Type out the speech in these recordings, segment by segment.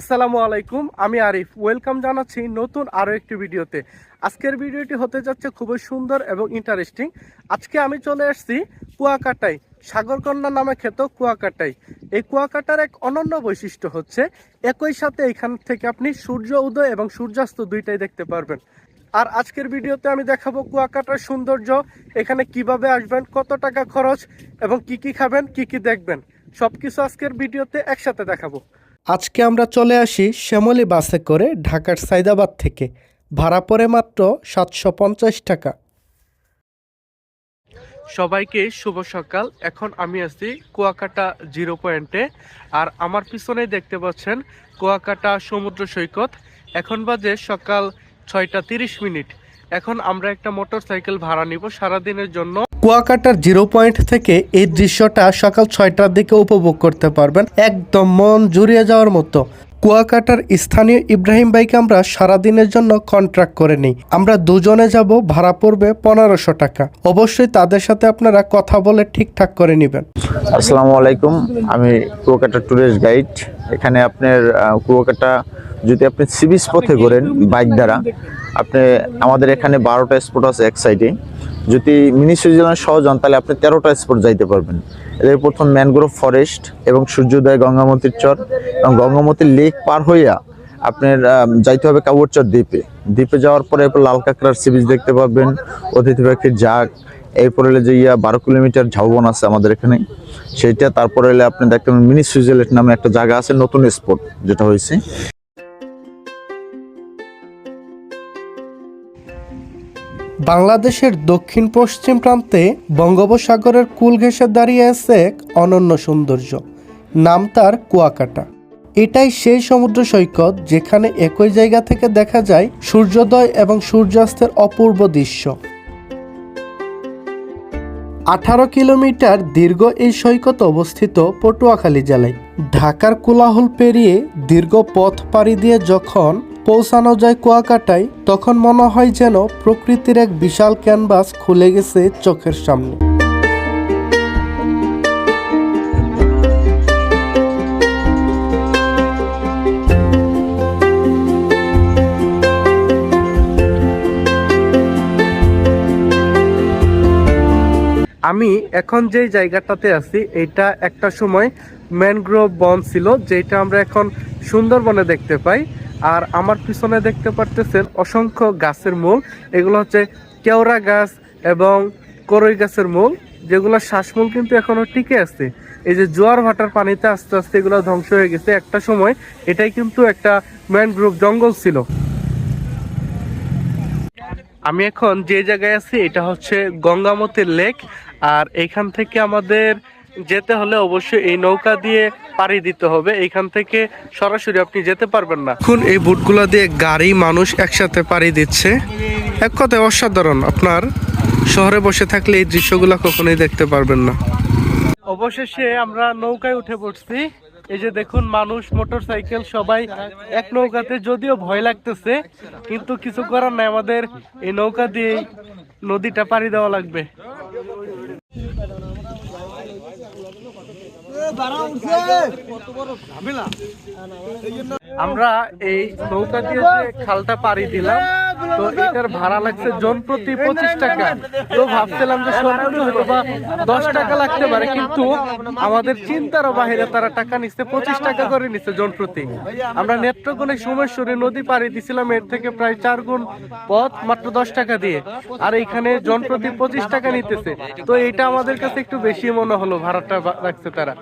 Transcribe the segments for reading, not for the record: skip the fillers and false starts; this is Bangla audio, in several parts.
আসসালামু আলাইকুম, আমি আরিফ। ওয়েলকাম জানাচ্ছি নতুন আরও একটি ভিডিওতে। আজকের ভিডিওটি হতে যাচ্ছে খুবই সুন্দর এবং ইন্টারেস্টিং। আজকে আমি চলে এসেছি কুয়াকাটায়, সাগরকন্যা নামে খ্যাত কুয়াকাটায়। এই কুয়াকাটার এক অনন্য বৈশিষ্ট্য হচ্ছে একই সাথে এখান থেকে আপনি সূর্য উদয় এবং সূর্যাস্ত দুইটাই দেখতে পারবেন। আর আজকের ভিডিওতে আমি দেখাবো কুয়াকাটার সৌন্দর্য, এখানে কিভাবে আসবেন, কত টাকা খরচ এবং কি কি খাবেন, কি কি দেখবেন, সবকিছু আজকের ভিডিওতে একসাথে দেখাবো। আজকে আমরা চলে আসি শ্যামলী বাসে করে ঢাকার সায়দাবাদ থেকে। ভাড়া পড়ে মাত্র 750 টাকা। সবাইকে শুভ সকাল। এখন আমি আছি কুয়াকাটা জিরো পয়েন্টে, আর আমার পিছনেই দেখতে পাচ্ছেন কুয়াকাটা সমুদ্র সৈকত। এখন বাজে সকাল 6:30। এখন আমরা একটা মোটরসাইকেল ভাড়া নিব সারাদিনের জন্য। কুয়াকাটার জিরো পয়েন্ট থেকে এই দৃশ্যটা সকাল 6টার দিকে উপভোগ করতে পারবেন, একদম মন জুড়িয়ে যাওয়ার মতো। কুয়াকাটার স্থানীয় ইব্রাহিম ভাইকে আমরা সারাদিনের জন্য কন্ট্রাক্ট করে নিই। আমরা দুজনে যাব, ভাড়া পড়বে 1500 টাকা। অবশ্যই তাদের সাথে আপনারা কথা বলে ঠিকঠাক করে নেবেন। আসসালামু আলাইকুম, আমি কুয়াকাটা ট্যুরিস্ট গাইড। এখানে আপনার কুয়াকাটা যদি আপনি সি বিচ পথে ঘোরেন বাইক দ্বারা, আপনি আমাদের এখানে 12টা স্পট আছে এক সাইডে। যদি মিনি সুইজারল্যান্ড সহ যান তাহলে আপনি 13টা স্পট যাইতে পারবেন। এদের প্রথম ম্যানগ্রোভ ফরেস্ট এবং সূর্যোদয় গঙ্গামতির চর এবং গঙ্গামতির লেক পার হইয়া আপনার যাইতে হবে কাবুরচর দ্বীপে যাওয়ার পরে লাল কাঁকড়ার সি বিচ দেখতে পাবেন, অতিথি পাখির জাগ। এরপরে হলে যে 12 কিলোমিটার ঝাউবন আছে আমাদের এখানে, সেইটা। তারপরে হলে আপনি দেখবেন মিনি সুইজারল্যান্ড নামে একটা জায়গা আছে, নতুন স্পট যেটা হয়েছে। বাংলাদেশের দক্ষিণ পশ্চিম প্রান্তে বঙ্গোপসাগরের কূল ঘেঁষে দাঁড়িয়ে আছে এক অনন্য সৌন্দর্য, নাম তার কুয়াকাটা। এটাই সেই সমুদ্র সৈকত যেখানে একই জায়গা থেকে দেখা যায় সূর্যোদয় এবং সূর্যাস্তের অপূর্ব দৃশ্য। 18 কিলোমিটার দীর্ঘ এই সৈকত অবস্থিত পটুয়াখালী জেলায়। ঢাকার কোলাহল পেরিয়ে দীর্ঘ পথ পাড়ি দিয়ে যখন পৌঁছানো যায় কুয়াকাটায়, তখন মনে হয় যেন প্রকৃতির এক বিশাল ক্যানভাস খুলে গেছে চোখের সামনে। আমি এখন যেই জায়গাটাতে আছি, এটা একটা সময় ম্যানগ্রোভ বন ছিল, যেটা আমরা এখন সুন্দরবনে দেখতে পাই। আর আমার পিছনে দেখতে পারতেছেন অসংখ্য গাছের মূল। এগুলো হচ্ছে কেওড়া গাছ এবং করই গাছের মূল, যেগুলো শ্বাসমূল কিন্তু এখনো টিকে আছে। এই যে জোয়ার ভাটার পানিতে আস্তে আস্তে এগুলো ধ্বংস হয়ে গেছে। একটা সময় এটাই কিন্তু একটা ম্যানগ্রোভ জঙ্গল ছিল। আমি এখন যে জায়গায় আছি এটা হচ্ছে গঙ্গামতির লেক, আর এখান থেকে আমাদের যেতে হলে অবশ্যই এই নৌকা দিয়ে পাড়ি দিতে হবে। এখান থেকে সরাসরি আপনি যেতে পারবেন না। এখন এই বুটগুলা দিয়ে গাড়ি মানুষ একসাথে পাড়ি দিচ্ছে, এক কথায় অসাধারণ। আপনার শহরে বসে থাকলে এই দৃশ্যগুলো কখনোই দেখতে পারবেন না। অবশেষে আমরা নৌকায় উঠে পড়ছি। এই যে দেখুন, মানুষ, মোটরসাইকেল সবাই এক নৌকাতে। যদিও ভয় লাগতেছে, কিন্তু কিছু করার নাই, আমাদের এই নৌকা দিয়ে নদীটা পাড়ি দেওয়া লাগবে। আমরা এই নৌকা দিয়ে যে খালটা পাড়ি দিলাম, তো এটার ভাড়া লাগছে জন প্রতি 25 টাকা। তো ভাবছিলাম যে সরকারি হয়তো বা 10 টাকা লাগতে পারে, কিন্তু আমাদের চিন্তারও বাহিরে তারা টাকা নিচ্ছে, 25 টাকা করে নিচ্ছে জন প্রতি। আমরা নেত্রকোণে সোমেশ্বরী নদী পাড়ি দিছিলাম, এর থেকে প্রায় 4 গুণ পথ মাত্র 10 টাকা দিয়ে, আর এইখানে জন প্রতি 25 টাকা নিতেছে। তো এটা আমাদের কাছে একটু বেশি মনে হলো, ভাড়াটা রাখছে তারা।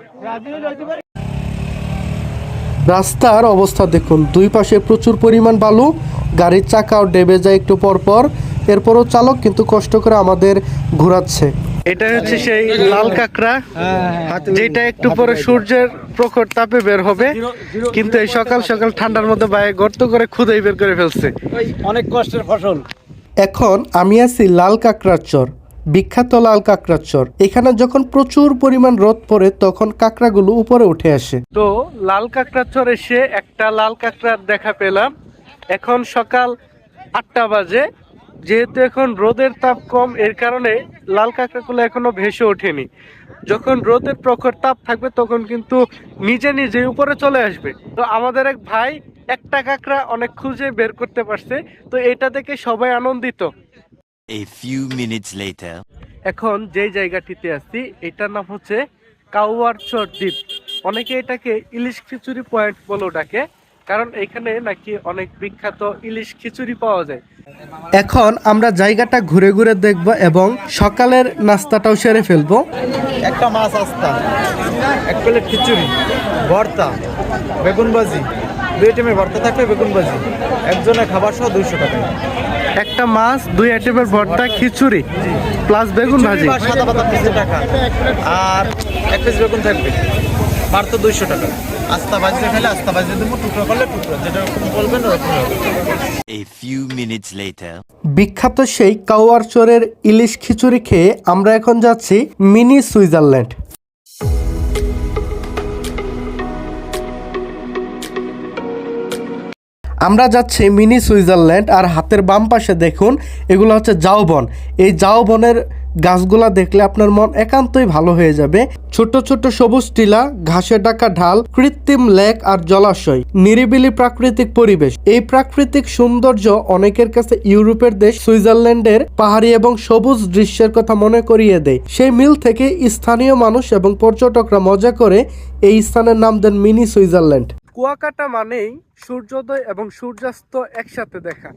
রাস্তার অবস্থা দেখুন, দুই পাশে প্রচুর পরিমাণ বালু, গাড়ির চাকাও ডেবে যায় একটু পর পর। এরপরও চালক কিন্তু কষ্ট করে আমাদের ঘোরাচ্ছে। এটা হচ্ছে সেই লাল কাঁকড়া, যেটা একটু পরে সূর্যের প্রখর তাপে বের হবে, কিন্তু এই সকাল সকাল ঠান্ডার মধ্যে বাইরে গর্ত করে খুদাই বের করে ফেলছে। অনেক কষ্টের ফসল। এখন আমি আছি লাল কাঁকড়ার চর, বিখ্যাত লাল কাঁকড়ার চর। এখানে যখন প্রচুর পরিমাণ রোদ পড়ে তখন কাঁকড়াগুলো উপরে উঠে আসে। তো লাল কাঁকড়ার চর এসে একটা লাল কাঁকড়ার দেখা পেলাম। এখন সকাল 8টা বাজে। যেহেতু এখন রোদের তাপ কম, এর কারণে লাল কাঁকড়াগুলো এখনো ভেসে ওঠেনি। যখন রোদের প্রখর তাপ থাকবে তখন কিন্তু নিজে নিজে উপরে চলে আসবে। তো আমাদের এক ভাই একটা কাঁকড়া অনেক খুঁজে বের করতে পারছে, তো এটা দেখে সবাই আনন্দিত। A few minutes later. এখন যেই জায়গাটিতে আছি এটার নাম হচ্ছে কাউয়ারচর দ্বীপ। অনেকে এটাকে ইলিশ খিচুড়ি পয়েন্ট বলেও ডাকে, কারণ এখানে নাকি অনেক বিখ্যাত ইলিশ খিচুড়ি পাওয়া যায়। এখন আমরা জায়গাটা ঘুরে ঘুরে দেখব এবং সকালের নাস্তাটাও সেরে ফেলবো। একটা মাছ আস্তা, এক প্লেট খিচুড়ি, ভর্তা, বেগুন ভাজি, 2 আইটেমের ভর্তা থাকবে, বেগুন ভাজি, একজনের খাবার সহ 200 টাকা। একটা মাছ, 2 আইটেমের ভর্তা, খিচুড়ি প্লাস বেগুন ভাজি। খিচুড়ি বা সাদা পাতা 30 টাকা, আর 1 পিস বেগুন থাকবে, মাত্র 200 টাকা। আস্তা ভাজি খেলে আস্তা ভাজি দেবো, টুকরো করলে টুকরো, যেটা বলবেন ওরকম হবে। A few minutes later. বিখ্যাত সেই কাউয়ারচরের ইলিশ খিচুড়ি খেয়ে আমরা এখন যাচ্ছি মিনি সুইজারল্যান্ড। আমরা যাচ্ছি মিনি সুইজারল্যান্ড। আর হাতের বাম পাশে দেখুন, এগুলো হচ্ছে ঝাউবন। এই ঝাউবনের গাছগুলা দেখলে আপনার মন একান্তই ভালো হয়ে যাবে। ছোট ছোট সবুজ টিলা, ঘাসে ঢাকা ঢাল, কৃত্রিম লেক আর জলাশয়, নিরিবিলি প্রাকৃতিক পরিবেশ। এই প্রাকৃতিক সৌন্দর্য অনেকের কাছে ইউরোপের দেশ সুইজারল্যান্ডের পাহাড়ি এবং সবুজ দৃশ্যের কথা মনে করিয়ে দেয়। সেই মিল থেকে স্থানীয় মানুষ এবং পর্যটকরা মজা করে এই স্থানের নাম দেন মিনি সুইজারল্যান্ড। কুয়াকাটা মানেই সূর্যোদয় এবং সূর্যাস্ত একসাথে দেখা।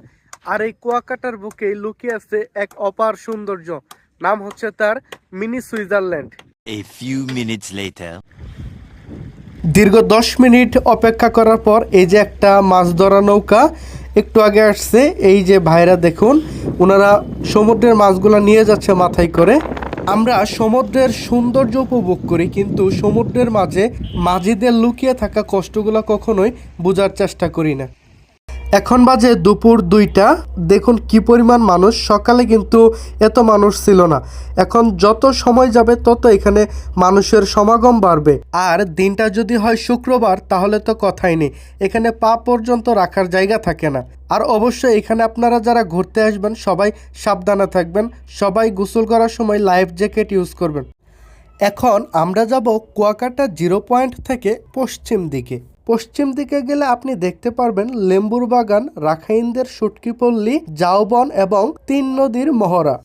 আর এই কুয়াকাটার বুকেই লুকিয়ে আছে এক অপার সৌন্দর্য, নাম হচ্ছে তার mini Switzerland. A few minutes later. দীর্ঘ 10 মিনিট অপেক্ষা করার পর এই যে একটা মাছ ধরা নৌকা একটু আগে আসছে। এই যে ভাইরা দেখুন, ওনারা সমুদ্রের মাছগুলা নিয়ে যাচ্ছে মাথায় করে। আমরা সমুদ্রের সৌন্দর্য উপভোগ করি, কিন্তু সমুদ্রের মাঝে মাঝিদের লুকিয়ে থাকা কষ্টগুলো কখনোই বোঝার চেষ্টা করি না। এখন বাজে দুপুর 2টা। দেখুন কি পরিমাণ মানুষ। সকালে কিন্তু এত মানুষ ছিল না। এখন যত সময় যাবে তত এখানে মানুষের সমাগম বাড়বে। আর দিনটা যদি হয় শুক্রবার তাহলে তো কথাই নেই, এখানে পা পর্যন্ত রাখার জায়গা থাকে না। আর অবশ্যই এখানে আপনারা যারা ঘুরতে আসবেন সবাই সাবধানে থাকবেন, সবাই গোসল করার সময় লাইফ জ্যাকেট ইউজ করবেন। এখন আমরা যাব কুয়াকাটা 0 পয়েন্ট থেকে পশ্চিম দিকে। পশ্চিম দিকে গেলে আপনি দেখতে পারবেন লেম্বুর বাগান, রাখাইনদের শুটকি পল্লী, ঝাউবন এবং 3 নদীর মহড়া।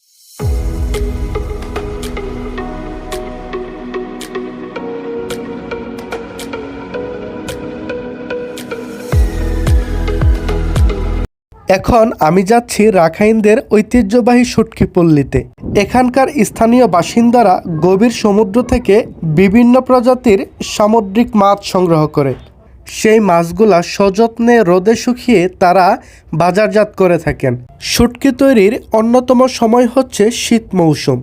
এখন আমি যাচ্ছি রাখাইনদের ঐতিহ্যবাহী শুটকি পল্লীতে। এখানকার স্থানীয় বাসিন্দারা গভীর সমুদ্র থেকে বিভিন্ন প্রজাতির সামুদ্রিক মাছ সংগ্রহ করে। সেই মাছগুলা সযত্নে রোদে শুকিয়ে তারা বাজারজাত করে থাকেন। শুটকি তৈরির অন্যতম সময় হচ্ছে শীত মৌসুম।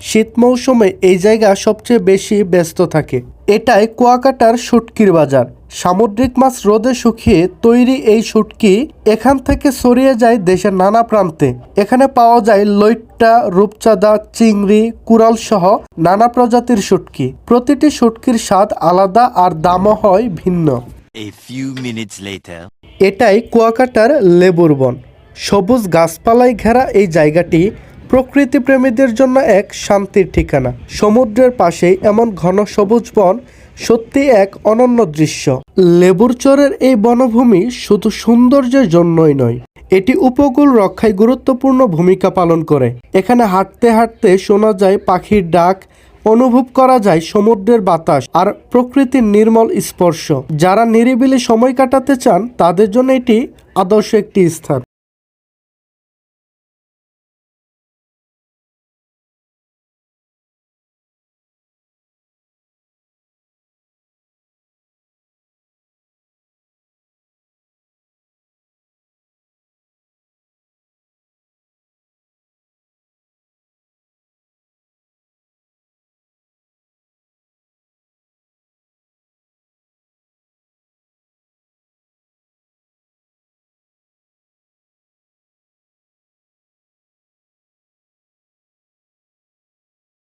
শীত মৌসুমে এই জায়গা সবচেয়ে বেশি ব্যস্ত থাকে। এটাই কুয়াকাটার শুটকির বাজার। সামুদ্রিক মাছ রোদে শুকিয়ে তৈরি এই শুটকি এখান থেকে ছড়িয়ে যায় দেশের নানা প্রান্তে। এখানে পাওয়া যায় লইট্টা, রূপচাঁদা, চিংড়ি, কুরাল সহ নানা প্রজাতির শুটকি। প্রতিটি শুটকির স্বাদ আলাদা আর দামও হয় ভিন্ন। A few minutes later. এটাই কুয়াকাটার লেবুর বন। সবুজ গাছপালায় ঘেরা এই জায়গাটি প্রকৃতি প্রেমীদের জন্য এক শান্তির ঠিকানা। সমুদ্রের পাশেই এমন ঘন সবুজ বন সত্যি এক অনন্য দৃশ্য। লেবুর চরের এই বনভূমি শুধু সৌন্দর্যের জন্যই নয়, এটি উপকূল রক্ষায় গুরুত্বপূর্ণ ভূমিকা পালন করে। এখানে হাঁটতে হাঁটতে শোনা যায় পাখির ডাক, অনুভব করা যায় সমুদ্রের বাতাস আর প্রকৃতির নির্মল স্পর্শ। যারা নিরিবিলি সময় কাটাতে চান তাদের জন্য এটি আদর্শ একটি স্থান।